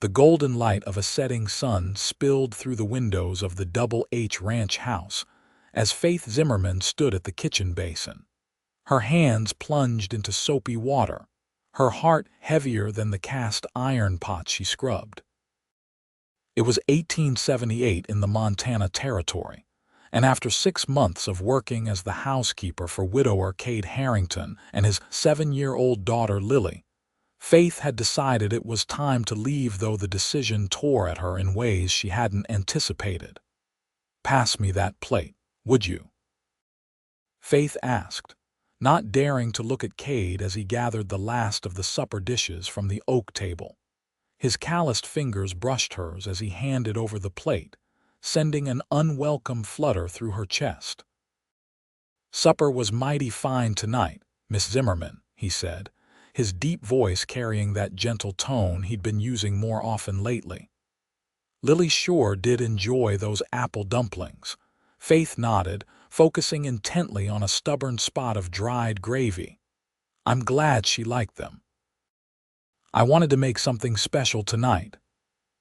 The golden light of a setting sun spilled through the windows of the Double H Ranch house as Faith Zimmerman stood at the kitchen basin. Her hands plunged into soapy water, her heart heavier than the cast iron pot she scrubbed. It was 1878 in the Montana Territory, and after 6 months of working as the housekeeper for widower Kade Harrington and his 7-year-old daughter Lily, Faith had decided it was time to leave, though the decision tore at her in ways she hadn't anticipated. "Pass me that plate, would you?" Faith asked, not daring to look at Cade as he gathered the last of the supper dishes from the oak table. His calloused fingers brushed hers as he handed over the plate, sending an unwelcome flutter through her chest. "Supper was mighty fine tonight, Miss Zimmerman," he said, his deep voice carrying that gentle tone he'd been using more often lately. "Lily sure did enjoy those apple dumplings." Faith nodded, focusing intently on a stubborn spot of dried gravy. "I'm glad she liked them. I wanted to make something special tonight."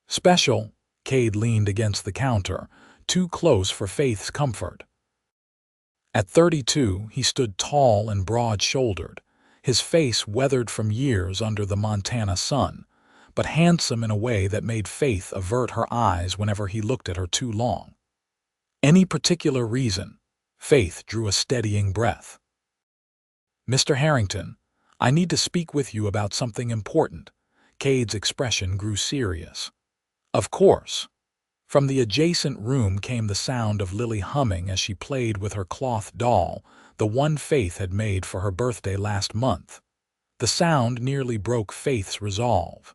"Special?" Cade leaned against the counter, too close for Faith's comfort. At 32, he stood tall and broad-shouldered, his face weathered from years under the Montana sun, but handsome in a way that made Faith avert her eyes whenever he looked at her too long. "Any particular reason?" Faith drew a steadying breath. "Mr. Harrington, I need to speak with you about something important." Cade's expression grew serious. "Of course." From the adjacent room came the sound of Lily humming as she played with her cloth doll, the one Faith had made for her birthday last month. The sound nearly broke Faith's resolve.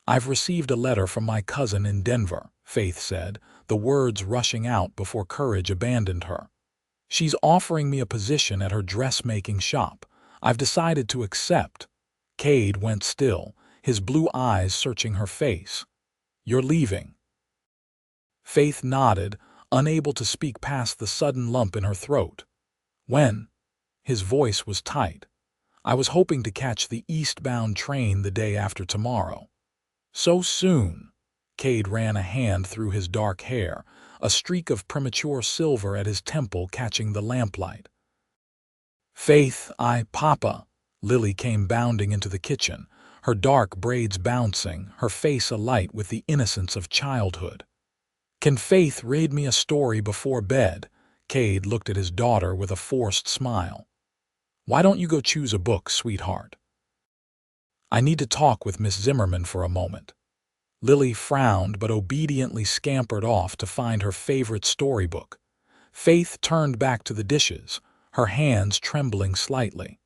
"I've received a letter from my cousin in Denver," Faith said, the words rushing out before courage abandoned her. "She's offering me a position at her dressmaking shop. I've decided to accept." Cade went still, his blue eyes searching her face. "You're leaving?" Faith nodded, unable to speak past the sudden lump in her throat. "When?" His voice was tight. "I was hoping to catch the eastbound train the day after tomorrow." "So soon?" Cade ran a hand through his dark hair, a streak of premature silver at his temple catching the lamplight. "Faith, Papa." Lily came bounding into the kitchen, her dark braids bouncing, her face alight with the innocence of childhood. "Can Faith read me a story before bed?" Cade looked at his daughter with a forced smile. "Why don't you go choose a book, sweetheart?" "I need to talk with Miss Zimmerman for a moment." Lily frowned but obediently scampered off to find her favorite storybook. Faith turned back to the dishes, her hands trembling slightly.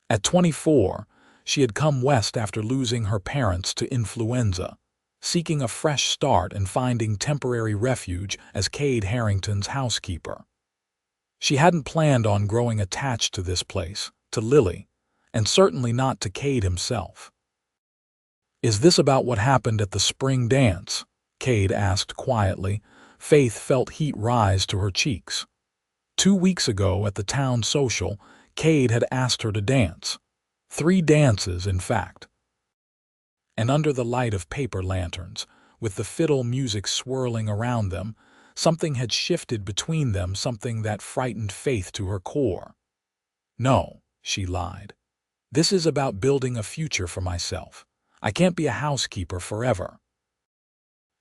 At 24, she had come west after losing her parents to influenza, seeking a fresh start and finding temporary refuge as Kade Harrington's housekeeper. She hadn't planned on growing attached to this place, to Lily, and certainly not to Cade himself. "Is this about what happened at the spring dance?" Cade asked quietly. Faith felt heat rise to her cheeks. 2 weeks ago at the town social, Cade had asked her to dance. 3 dances, in fact. And under the light of paper lanterns, with the fiddle music swirling around them, something had shifted between them, something that frightened Faith to her core. "No," she lied. "This is about building a future for myself. I can't be a housekeeper forever."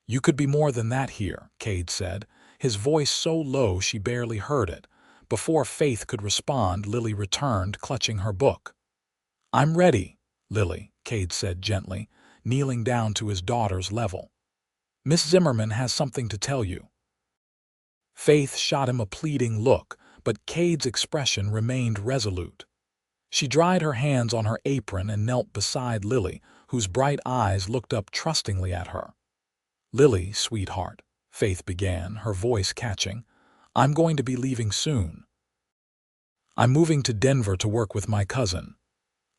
"You could be more than that here," Cade said, his voice so low she barely heard it. Before Faith could respond, Lily returned, clutching her book. "I'm ready, Lily," Cade said gently, kneeling down to his daughter's level. "Miss Zimmerman has something to tell you." Faith shot him a pleading look, but Cade's expression remained resolute. She dried her hands on her apron and knelt beside Lily, whose bright eyes looked up trustingly at her. "Lily, sweetheart," Faith began, her voice catching, "I'm going to be leaving soon. I'm moving to Denver to work with my cousin."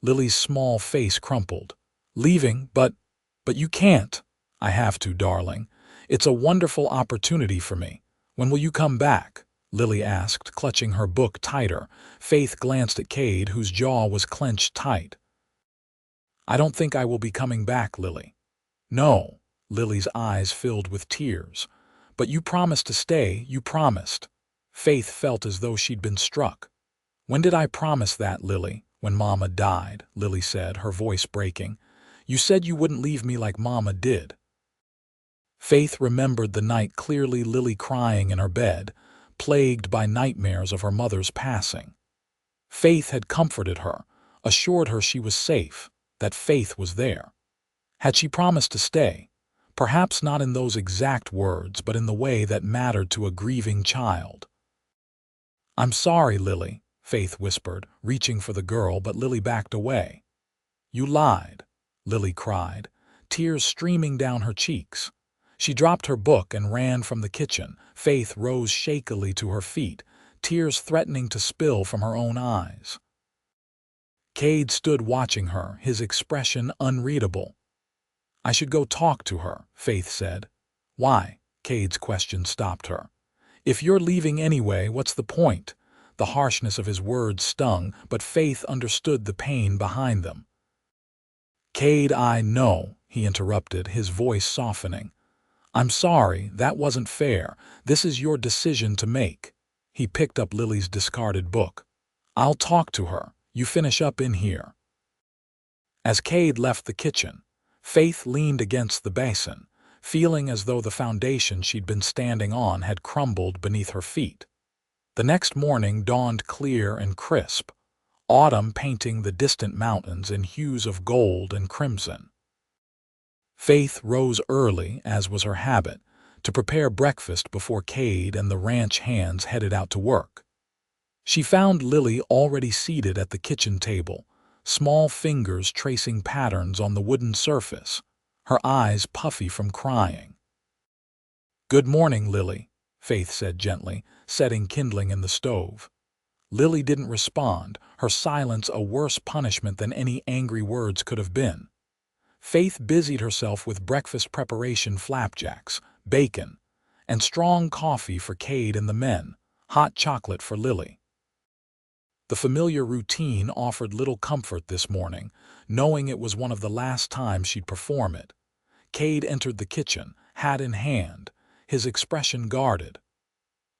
Lily's small face crumpled. "Leaving? But you can't." "I have to, darling. It's a wonderful opportunity for me. When will you come back?" Lily asked, clutching her book tighter. Faith glanced at Cade, whose jaw was clenched tight. I don't think I will be coming back, Lily. No, Lily's eyes filled with tears. But you promised to stay, you promised. Faith felt as though she'd been struck. When did I promise that, Lily? When Mama died, Lily said, her voice breaking. You said you wouldn't leave me like Mama did. Faith remembered the night clearly, Lily crying in her bed, plagued by nightmares of her mother's passing. Faith had comforted her, assured her she was safe, that Faith was there. Had she promised to stay? Perhaps not in those exact words, but in the way that mattered to a grieving child. I'm sorry, Lily, Faith whispered, reaching for the girl, but Lily backed away. You lied, Lily cried, tears streaming down her cheeks. She dropped her book and ran from the kitchen. Faith rose shakily to her feet, tears threatening to spill from her own eyes. Cade stood watching her, his expression unreadable. I should go talk to her, Faith said. Why? Cade's question stopped her. If you're leaving anyway, what's the point? The harshness of his words stung, but Faith understood the pain behind them. Cade, I know, he interrupted, his voice softening. I'm sorry, that wasn't fair. This is your decision to make. He picked up Lily's discarded book. I'll talk to her. You finish up in here. As Cade left the kitchen, Faith leaned against the basin, feeling as though the foundation she'd been standing on had crumbled beneath her feet. The next morning dawned clear and crisp, autumn painting the distant mountains in hues of gold and crimson. Faith rose early, as was her habit, to prepare breakfast before Cade and the ranch hands headed out to work. She found Lily already seated at the kitchen table, small fingers tracing patterns on the wooden surface, her eyes puffy from crying. Good morning, Lily, Faith said gently, setting kindling in the stove. Lily didn't respond, her silence a worse punishment than any angry words could have been. Faith busied herself with breakfast preparation, flapjacks, bacon, and strong coffee for Cade and the men, hot chocolate for Lily. The familiar routine offered little comfort this morning, knowing it was one of the last times she'd perform it. Cade entered the kitchen, hat in hand, his expression guarded.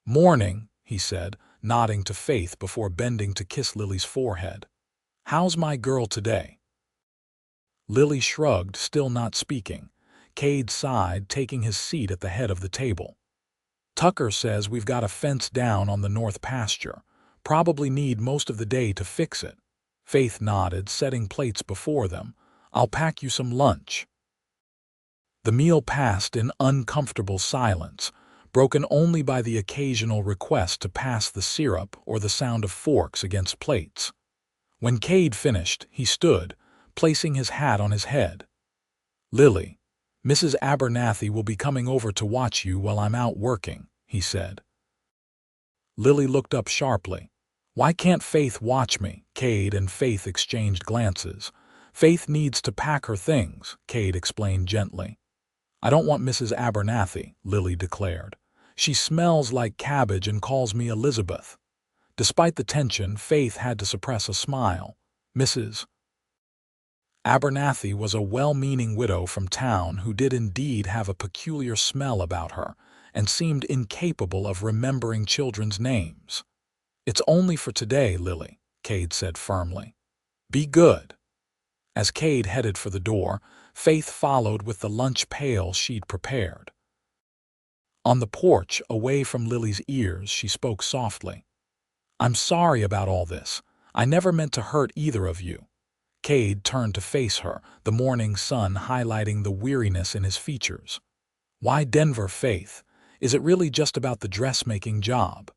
Morning, he said, nodding to Faith before bending to kiss Lily's forehead. How's my girl today? Lily shrugged, still not speaking. Cade sighed, taking his seat at the head of the table. Tucker says we've got a fence down on the north pasture. Probably need most of the day to fix it. Faith nodded, setting plates before them. I'll pack you some lunch. The meal passed in uncomfortable silence, broken only by the occasional request to pass the syrup or the sound of forks against plates. When Cade finished, he stood, placing his hat on his head. Lily, Mrs. Abernathy will be coming over to watch you while I'm out working, he said. Lily looked up sharply. Why can't Faith watch me? Cade and Faith exchanged glances. Faith needs to pack her things, Cade explained gently. I don't want Mrs. Abernathy, Lily declared. She smells like cabbage and calls me Elizabeth. Despite the tension, Faith had to suppress a smile. Mrs. Abernathy was a well-meaning widow from town who did indeed have a peculiar smell about her and seemed incapable of remembering children's names. It's only for today, Lily, Cade said firmly. Be good. As Cade headed for the door, Faith followed with the lunch pail she'd prepared. On the porch, away from Lily's ears, she spoke softly. I'm sorry about all this. I never meant to hurt either of you. Cade turned to face her, the morning sun highlighting the weariness in his features. Why Denver, Faith? Is it really just about the dressmaking job?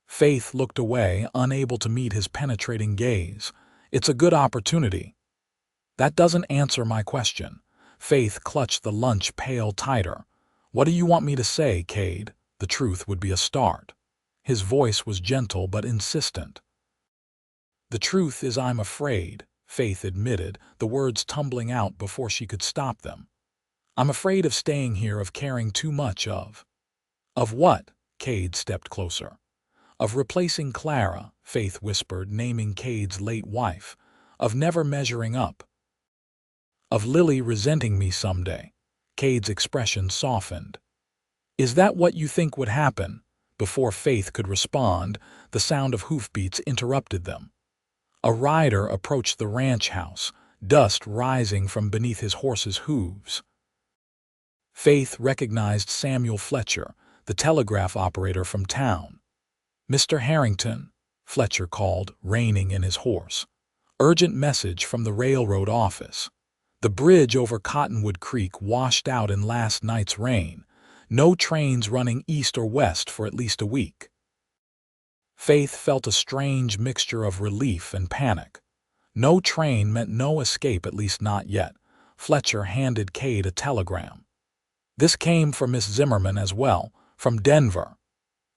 Faith looked away, unable to meet his penetrating gaze. It's a good opportunity. That doesn't answer my question. Faith clutched the lunch pail tighter. What do you want me to say, Cade? The truth would be a start. His voice was gentle but insistent. The truth is I'm afraid, Faith admitted, the words tumbling out before she could stop them. I'm afraid of staying here, of caring too much of. Of what? Cade stepped closer. Of replacing Clara, Faith whispered, naming Cade's late wife. Of never measuring up. of Lily resenting me someday. Cade's expression softened. Is that what you think would happen? Before Faith could respond, the sound of hoofbeats interrupted them. A rider approached the ranch house, dust rising from beneath his horse's hooves. Faith recognized Samuel Fletcher, the telegraph operator from town. "Mr. Harrington," Fletcher called, reining in his horse. "Urgent message from the railroad office. The bridge over Cottonwood Creek washed out in last night's rain. No trains running east or west for at least a week." Faith felt a strange mixture of relief and panic. No train meant no escape, at least not yet. Fletcher handed Cade a telegram. This came for Miss Zimmerman as well, from Denver.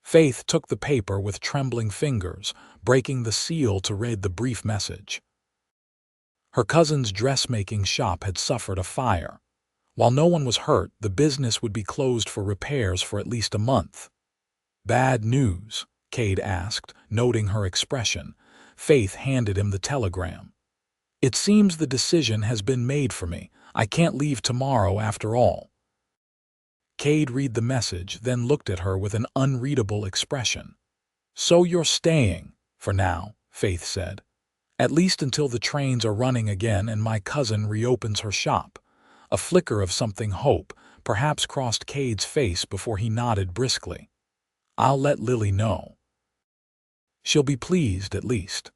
Faith took the paper with trembling fingers, breaking the seal to read the brief message. Her cousin's dressmaking shop had suffered a fire. While no one was hurt, the business would be closed for repairs for at least a month. "Bad news?" Cade asked, noting her expression. Faith handed him the telegram. "It seems the decision has been made for me. I can't leave tomorrow after all." Cade read the message, then looked at her with an unreadable expression. "So you're staying, for now," Faith said. "At least until the trains are running again and my cousin reopens her shop." A flicker of something hope perhaps crossed Cade's face before he nodded briskly. "I'll let Lily know. She'll be pleased, at least."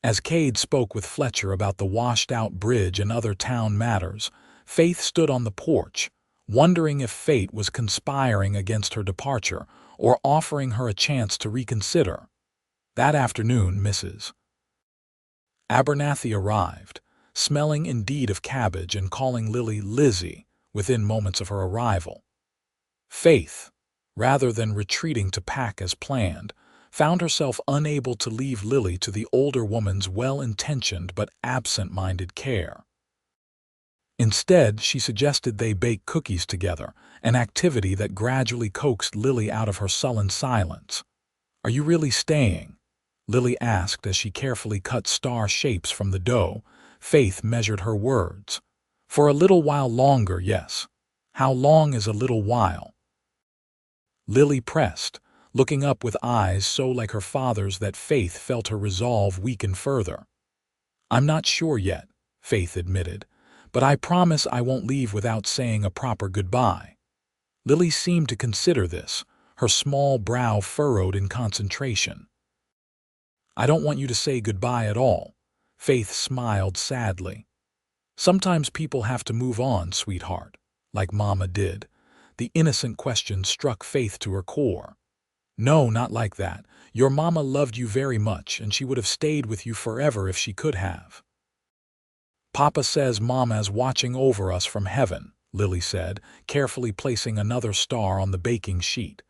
As Cade spoke with Fletcher about the washed-out bridge and other town matters, Faith stood on the porch, wondering if fate was conspiring against her departure or offering her a chance to reconsider. That afternoon, Mrs. Abernathy arrived, smelling indeed of cabbage and calling Lily Lizzie within moments of her arrival. Faith, rather than retreating to pack as planned, found herself unable to leave Lily to the older woman's well-intentioned but absent-minded care. Instead, she suggested they bake cookies together, an activity that gradually coaxed Lily out of her sullen silence. "Are you really staying?" Lily asked as she carefully cut star shapes from the dough. Faith measured her words. "For a little while longer, yes." "How long is a little while?" Lily pressed, looking up with eyes so like her father's that Faith felt her resolve weaken further. "I'm not sure yet," Faith admitted, "but I promise I won't leave without saying a proper goodbye." Lily seemed to consider this, her small brow furrowed in concentration. "I don't want you to say goodbye at all," Faith smiled sadly. "Sometimes people have to move on, sweetheart, like Mama did." The innocent question struck Faith to her core. "No, not like that. Your Mama loved you very much, and she would have stayed with you forever if she could have." "Papa says Mama's watching over us from heaven," Lily said, carefully placing another star on the baking sheet.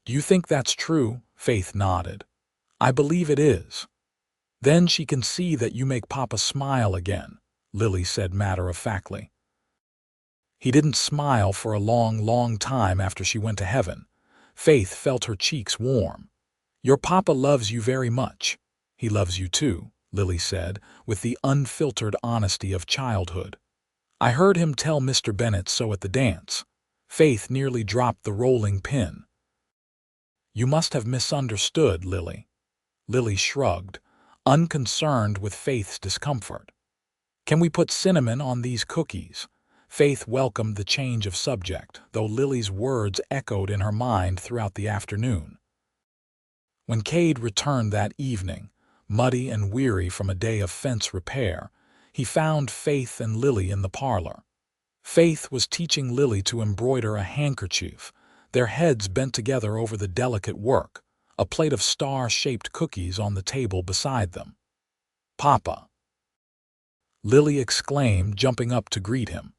"Do you think that's true?" Faith nodded. "I believe it is." "Then she can see that you make Papa smile again," Lily said matter-of-factly. "He didn't smile for a long, long time after she went to heaven." Faith felt her cheeks warm. "Your Papa loves you very much." "He loves you too," Lily said, with the unfiltered honesty of childhood. "I heard him tell Mr. Bennetts so at the dance." Faith nearly dropped the rolling pin. "You must have misunderstood, Lily." Lily shrugged, unconcerned with Faith's discomfort. "Can we put cinnamon on these cookies?" Faith welcomed the change of subject, though Lily's words echoed in her mind throughout the afternoon. When Cade returned that evening, muddy and weary from a day of fence repair, he found Faith and Lily in the parlor. Faith was teaching Lily to embroider a handkerchief, their heads bent together over the delicate work, a plate of star-shaped cookies on the table beside them. "Papa!" Lily exclaimed, jumping up to greet him.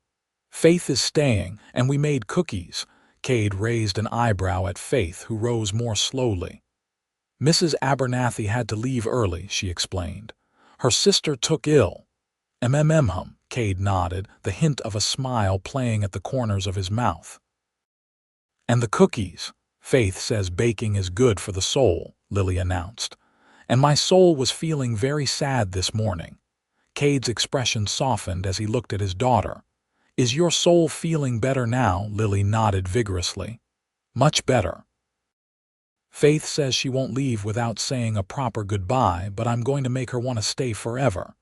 "Faith is staying, and we made cookies." Cade raised an eyebrow at Faith, who rose more slowly. "Mrs. Abernathy had to leave early," she explained. "Her sister took ill." "Hum," Cade nodded, the hint of a smile playing at the corners of his mouth. "And the cookies. Faith says baking is good for the soul," Lily announced. "And my soul was feeling very sad this morning." Cade's expression softened as he looked at his daughter. "Is your soul feeling better now?" Lily nodded vigorously. "Much better. Faith says she won't leave without saying a proper goodbye, but I'm going to make her want to stay forever."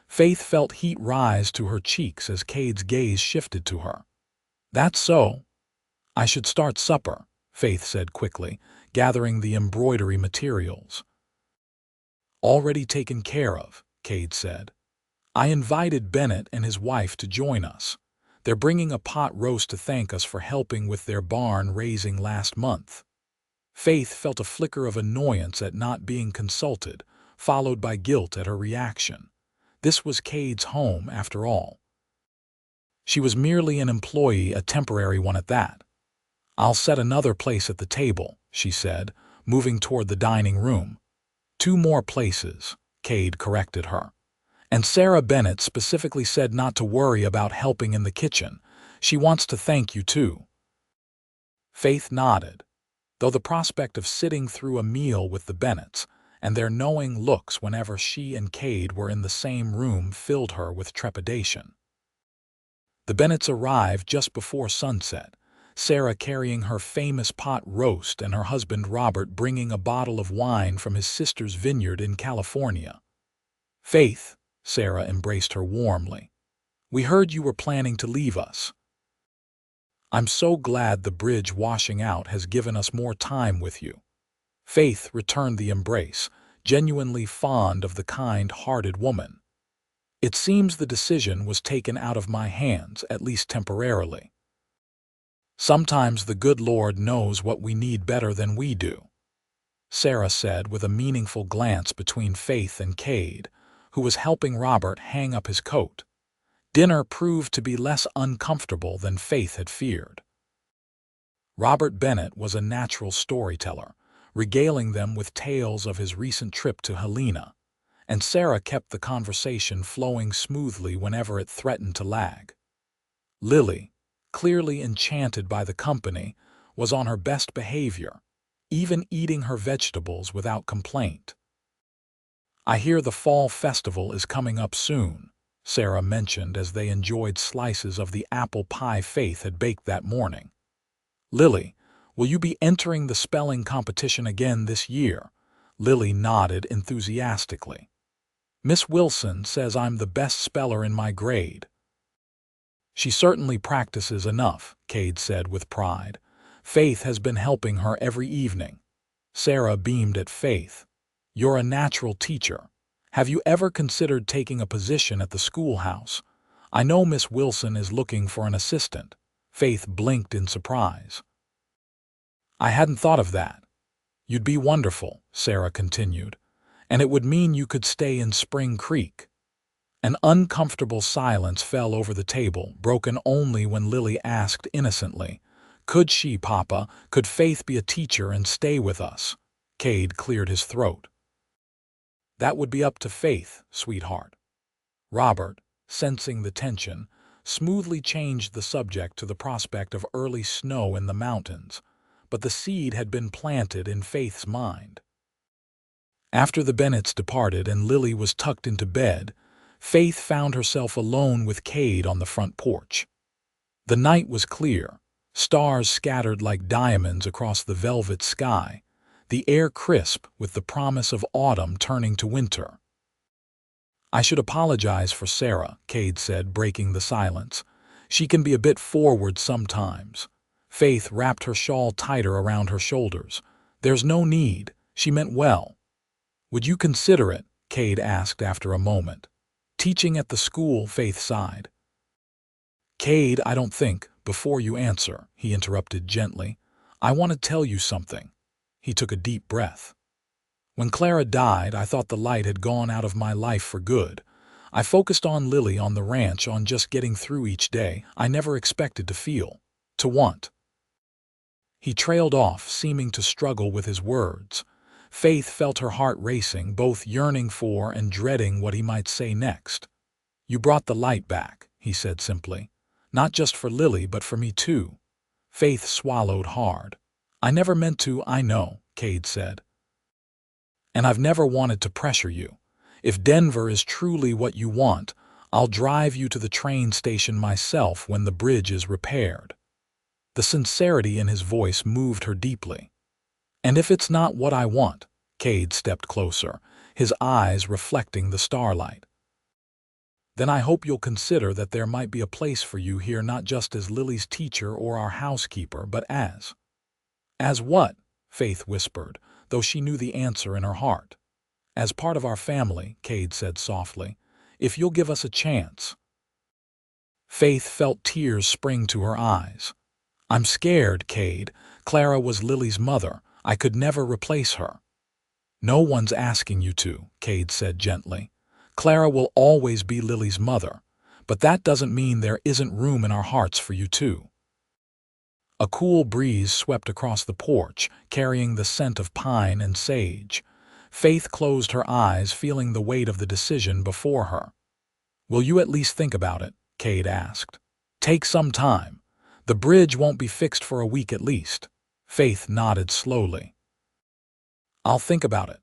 Faith felt heat rise to her cheeks as Cade's gaze shifted to her. "That's so. I should start supper," Faith said quickly, gathering the embroidery materials. "Already taken care of," Cade said. "I invited Bennett and his wife to join us. They're bringing a pot roast to thank us for helping with their barn raising last month." Faith felt a flicker of annoyance at not being consulted, followed by guilt at her reaction. This was Cade's home, after all. She was merely an employee, a temporary one at that. "I'll set another place at the table," she said, moving toward the dining room. "Two more places," Cade corrected her. "And Sarah Bennett specifically said not to worry about helping in the kitchen. She wants to thank you too." Faith nodded, though the prospect of sitting through a meal with the Bennetts and their knowing looks whenever she and Cade were in the same room filled her with trepidation. The Bennetts arrived just before sunset, Sarah carrying her famous pot roast and her husband Robert bringing a bottle of wine from his sister's vineyard in California. "Faith," Sarah embraced her warmly, "we heard you were planning to leave us. I'm so glad the bridge washing out has given us more time with you." Faith returned the embrace, genuinely fond of the kind-hearted woman. "It seems the decision was taken out of my hands, at least temporarily. Sometimes the good Lord knows what we need better than we do," Sarah said with a meaningful glance between Faith and Cade, who was helping Robert hang up his coat. Dinner proved to be less uncomfortable than Faith had feared. Robert Bennett was a natural storyteller, regaling them with tales of his recent trip to Helena, and Sarah kept the conversation flowing smoothly whenever it threatened to lag. Lily, clearly enchanted by the company, was on her best behavior, even eating her vegetables without complaint. "I hear the fall festival is coming up soon," Sarah mentioned as they enjoyed slices of the apple pie Faith had baked that morning. "Lily, will you be entering the spelling competition again this year?" Lily nodded enthusiastically. "Miss Wilson says I'm the best speller in my grade." "She certainly practices enough," Cade said with pride. "Faith has been helping her every evening." Sarah beamed at Faith. "You're a natural teacher. Have you ever considered taking a position at the schoolhouse? I know Miss Wilson is looking for an assistant." Faith blinked in surprise. "I hadn't thought of that." "You'd be wonderful," Sarah continued, "and it would mean you could stay in Spring Creek." An uncomfortable silence fell over the table, broken only when Lily asked innocently, "Could she, Papa? Could Faith be a teacher and stay with us?" Cade cleared his throat. "That would be up to Faith, sweetheart." Robert, sensing the tension, smoothly changed the subject to the prospect of early snow in the mountains, but the seed had been planted in Faith's mind. After the Bennetts departed and Lily was tucked into bed, Faith found herself alone with Cade on the front porch. The night was clear, stars scattered like diamonds across the velvet sky, the air crisp with the promise of autumn turning to winter. "I should apologize for Sarah," Cade said, breaking the silence. "She can be a bit forward sometimes." Faith wrapped her shawl tighter around her shoulders. "There's no need. She meant well." "Would you consider it?" Cade asked after a moment. "Teaching at the school," Faith sighed. "Cade, I don't think, before you answer," he interrupted gently. "I want to tell you something." He took a deep breath. "When Clara died, I thought the light had gone out of my life for good. I focused on Lily on the ranch, on just getting through each day. I never expected to feel, to want." He trailed off, seeming to struggle with his words. Faith felt her heart racing, both yearning for and dreading what he might say next. "You brought the light back," he said simply. "Not just for Lily, but for me too." Faith swallowed hard. "I never meant to, I know," Cade said. "And I've never wanted to pressure you. If Denver is truly what you want, I'll drive you to the train station myself when the bridge is repaired." The sincerity in his voice moved her deeply. "And if it's not what I want?" Cade stepped closer, his eyes reflecting the starlight. "Then I hope you'll consider that there might be a place for you here, not just as Lily's teacher or our housekeeper, but as—" "As what?" Faith whispered, though she knew the answer in her heart. "As part of our family," Cade said softly, "if you'll give us a chance." Faith felt tears spring to her eyes. "I'm scared, Cade. Clara was Lily's mother. I could never replace her." "No one's asking you to," Cade said gently. "Clara will always be Lily's mother, but that doesn't mean there isn't room in our hearts for you too." A cool breeze swept across the porch, carrying the scent of pine and sage. Faith closed her eyes, feeling the weight of the decision before her. "Will you at least think about it?" Cade asked. "Take some time. The bridge won't be fixed for a week at least." Faith nodded slowly. "I'll think about it."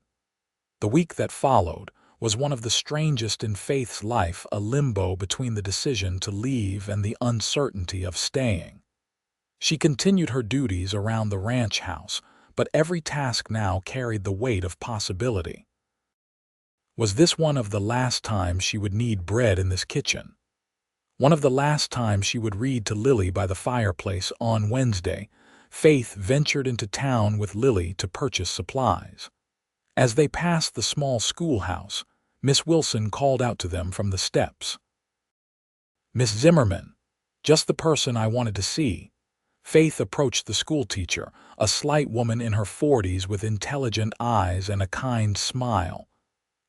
The week that followed was one of the strangest in Faith's life, a limbo between the decision to leave and the uncertainty of staying. She continued her duties around the ranch house, but every task now carried the weight of possibility. Was this one of the last times she would need bread in this kitchen? One of the last times she would read to Lily by the fireplace on Wednesday? Faith ventured into town with Lily to purchase supplies. As they passed the small schoolhouse, Miss Wilson called out to them from the steps. "Miss Zimmerman, just the person I wanted to see." Faith approached the schoolteacher, a slight woman in her 40s with intelligent eyes and a kind smile.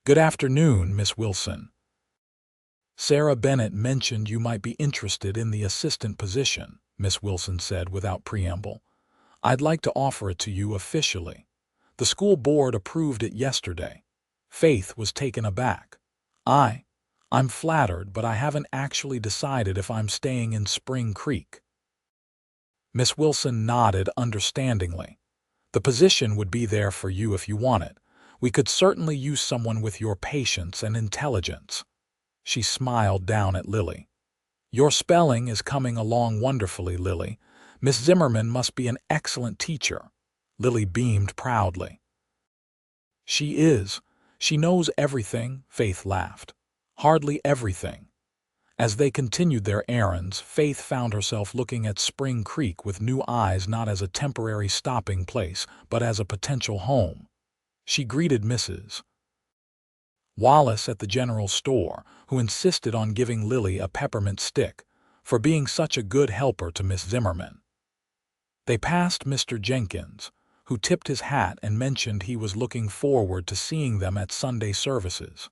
"Good afternoon, Miss Wilson. Sarah Bennett mentioned you might be interested in the assistant position," Miss Wilson said without preamble. "I'd like to offer it to you officially. The school board approved it yesterday." Faith was taken aback. I'm flattered, but I haven't actually decided if I'm staying in Spring Creek." Miss Wilson nodded understandingly. "The position would be there for you if you want it. We could certainly use someone with your patience and intelligence." She smiled down at Lily. "Your spelling is coming along wonderfully, Lily. Miss Zimmerman must be an excellent teacher." Lily beamed proudly. "She is. She knows everything," Faith laughed. "Hardly everything." As they continued their errands, Faith found herself looking at Spring Creek with new eyes, not as a temporary stopping place, but as a potential home. She greeted Mrs. Wallace at the general store, who insisted on giving Lily a peppermint stick for being such a good helper to Miss Zimmerman. They passed Mr. Jenkins, who tipped his hat and mentioned he was looking forward to seeing them at Sunday services.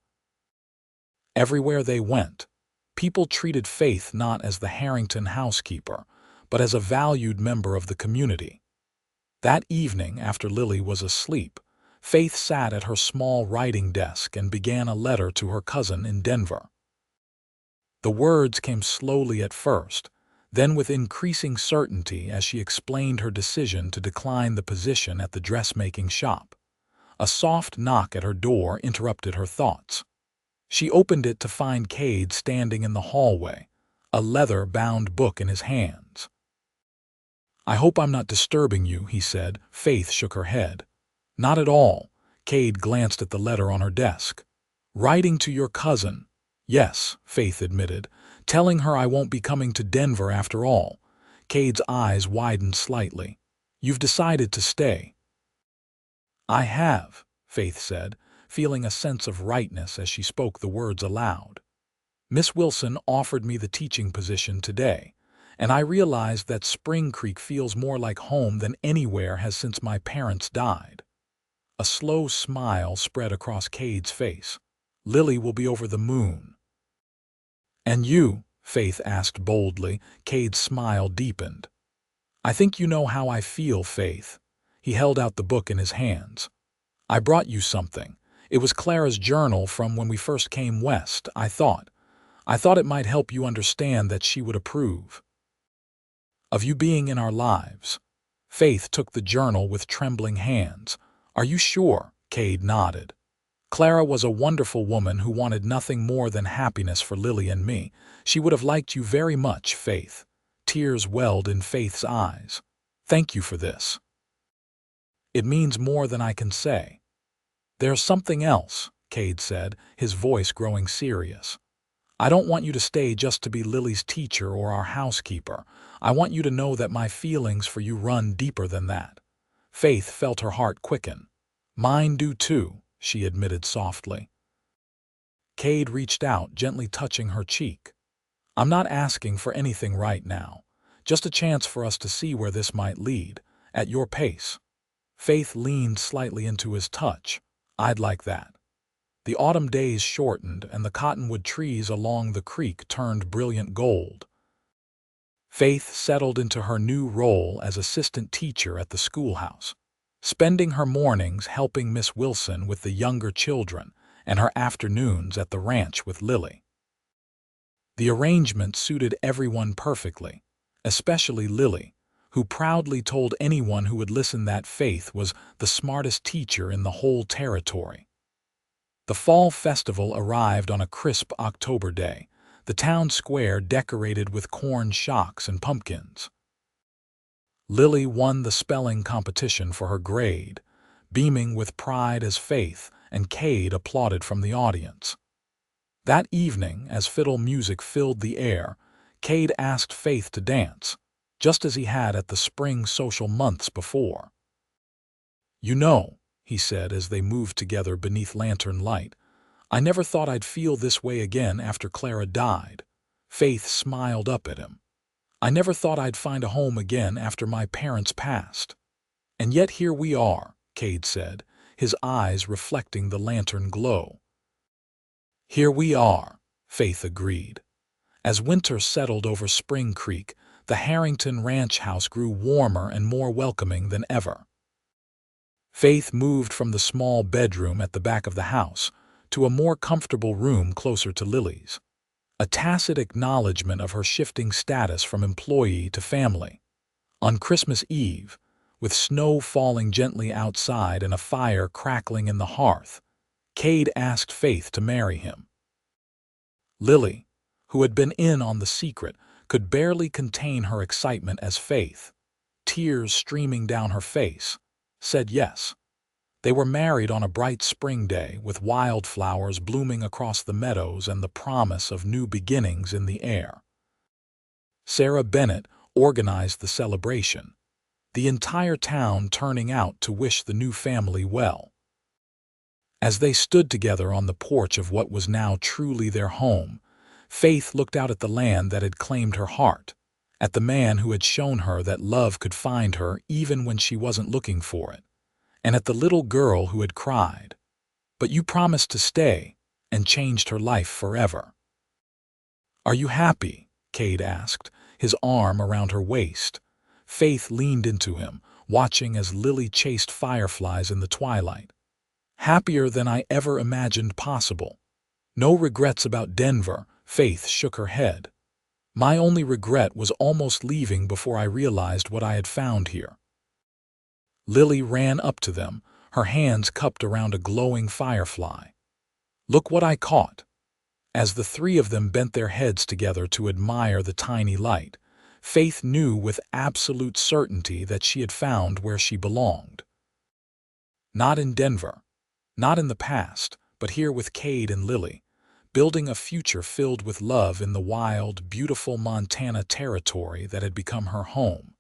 Everywhere they went, people treated Faith not as the Harrington housekeeper, but as a valued member of the community. That evening, after Lily was asleep, Faith sat at her small writing desk and began a letter to her cousin in Denver. The words came slowly at first, then with increasing certainty as she explained her decision to decline the position at the dressmaking shop. A soft knock at her door interrupted her thoughts. She opened it to find Cade standing in the hallway, a leather-bound book in his hands. "I hope I'm not disturbing you," he said. Faith shook her head. "Not at all." Cade glanced at the letter on her desk. "Writing to your cousin." "Yes," Faith admitted, "telling her I won't be coming to Denver after all." Cade's eyes widened slightly. "You've decided to stay." "I have," Faith said, feeling a sense of rightness as she spoke the words aloud. "Miss Wilson offered me the teaching position today, and I realized that Spring Creek feels more like home than anywhere has since my parents died." A slow smile spread across Cade's face. "Lily will be over the moon." "And you?" Faith asked boldly. Cade's smile deepened. "I think you know how I feel, Faith." He held out the book in his hands. "I brought you something. It was Clara's journal from when we first came west. I thought it might help you understand that she would approve of you being in our lives." Faith took the journal with trembling hands. "Are you sure?" Cade nodded. Clara was a wonderful woman who wanted nothing more than happiness for Lily and me. She would have liked you very much, Faith. Tears welled in Faith's eyes. Thank you for this. It means more than I can say. There's something else, Cade said, his voice growing serious. I don't want you to stay just to be Lily's teacher or our housekeeper. I want you to know that my feelings for you run deeper than that. Faith felt her heart quicken. Mine do too, she admitted softly. Cade reached out, gently touching her cheek. I'm not asking for anything right now. Just a chance for us to see where this might lead, at your pace. Faith leaned slightly into his touch. I'd like that. The autumn days shortened, and the cottonwood trees along the creek turned brilliant gold. Faith settled into her new role as assistant teacher at the schoolhouse, spending her mornings helping Miss Wilson with the younger children and her afternoons at the ranch with Lily. The arrangement suited everyone perfectly, especially Lily, who proudly told anyone who would listen that Faith was the smartest teacher in the whole territory. The fall festival arrived on a crisp October day, the town square decorated with corn shocks and pumpkins. Lily won the spelling competition for her grade, beaming with pride as Faith and Cade applauded from the audience. That evening, as fiddle music filled the air, Cade asked Faith to dance, just as he had at the spring social months before. You know, he said as they moved together beneath lantern light, I never thought I'd feel this way again after Clara died. Faith smiled up at him. I never thought I'd find a home again after my parents passed. And yet here we are, Cade said, his eyes reflecting the lantern glow. Here we are, Faith agreed. As winter settled over Spring Creek, the Harrington ranch house grew warmer and more welcoming than ever. Faith moved from the small bedroom at the back of the house to a more comfortable room closer to Lily's, a tacit acknowledgement of her shifting status from employee to family. On Christmas Eve, with snow falling gently outside and a fire crackling in the hearth, Cade asked Faith to marry him. Lily, who had been in on the secret, could barely contain her excitement as Faith, tears streaming down her face, said yes. They were married on a bright spring day with wildflowers blooming across the meadows and the promise of new beginnings in the air. Sarah Bennett organized the celebration, the entire town turning out to wish the new family well. As they stood together on the porch of what was now truly their home, Faith looked out at the land that had claimed her heart, at the man who had shown her that love could find her even when she wasn't looking for it, and at the little girl who had cried, "But you promised to stay," and changed her life forever. Are you happy? Cade asked, his arm around her waist. Faith leaned into him, watching as Lily chased fireflies in the twilight. Happier than I ever imagined possible. No regrets about Denver. Faith shook her head. My only regret was almost leaving before I realized what I had found here. Lily ran up to them, her hands cupped around a glowing firefly. Look what I caught. As the three of them bent their heads together to admire the tiny light, Faith knew with absolute certainty that she had found where she belonged. Not in Denver, not in the past, but here with Cade and Lily, building a future filled with love in the wild, beautiful Montana territory that had become her home.